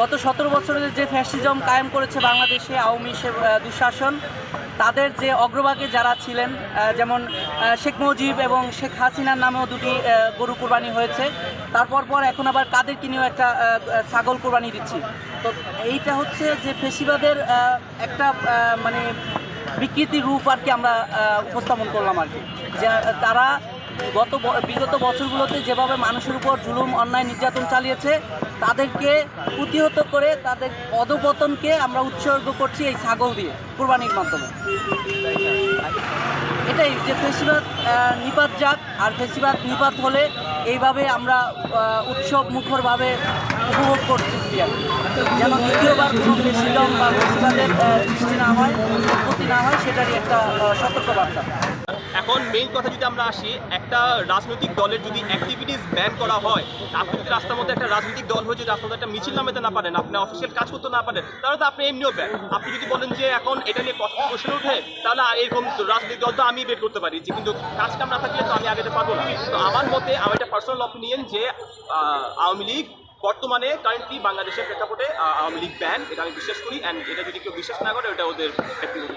গত 17 বছরের যে ফ্যাসিজম কায়েম করেছে বাংলাদেশে আওয়ামী দুঃশাসন, তাদের যে অগ্রভাগে যারা ছিলেন, যেমন শেখ মুজিব এবং শেখ হাসিনার নামেও দুটি গরু কোরবানি হয়েছে। তারপর এখন আবার কাদেরকে নিয়েও একটা ছাগল কোরবানি দিচ্ছি। তো এইটা হচ্ছে যে ফ্যাসিবাদের একটা মানে বিকৃতি রূপ আর কি আমরা উপস্থাপন করলাম আর কি, যে তারা বিগত বছরগুলোতে যেভাবে মানুষের উপর জুলুম অন্যায় নির্যাতন চালিয়েছে, তাদেরকে প্রতিহত করে তাদের অধপতনকে আমরা উৎসর্গ করছি এই ছাগল দিয়ে কোরবানির মাধ্যমে। এটাই যে ফেসিবাদ নিপাত যাক, আর ফেসিবাদ নিপাত হলে এইভাবে আমরা উৎসব মুখরভাবে উপভোগ করতেছি আর কি। যেন দ্বিতীয়বার কোনো ফেসিজম বা ফেসিবাদের সৃষ্টি না হয়, উৎপত্তি না হয়, সেটারই একটা সতর্কবার্তা। এখন মেইন কথা যদি আমরা আসি, একটা রাজনৈতিক দলের যদি অ্যাক্টিভিটিস ব্যান করা হয়, আপনি যদি রাস্তার মধ্যে একটা রাজনৈতিক দল হয়ে যদি রাস্তার মধ্যে একটা মিছিল নামাতে না পারেন, আপনি অফিসিয়াল কাজ করতে না পারেন, তাহলে তো আপনি এমনিও ব্যান। আপনি যদি বলেন যে এখন এটা নিয়ে প্রশ্ন ওঠে, তাহলে এরকম রাজনৈতিক দল তো আমি বের করতে পারি, যে কিন্তু কাজ কাম না থাকলে তো আমি আগাতে পারবো না। তো আমার মতে, আমার একটা পার্সোনাল অপিনিয়ন যে আওয়ামী লীগ বর্তমানে কারেন্টলি বাংলাদেশের প্রেক্ষাপটে আওয়ামী লীগ ব্যান, এটা আমি বিশ্বাস করি। অ্যান্ড এটা যদি কেউ বিশ্বাস না করে, ওটা ওদের ব্যক্তিগত।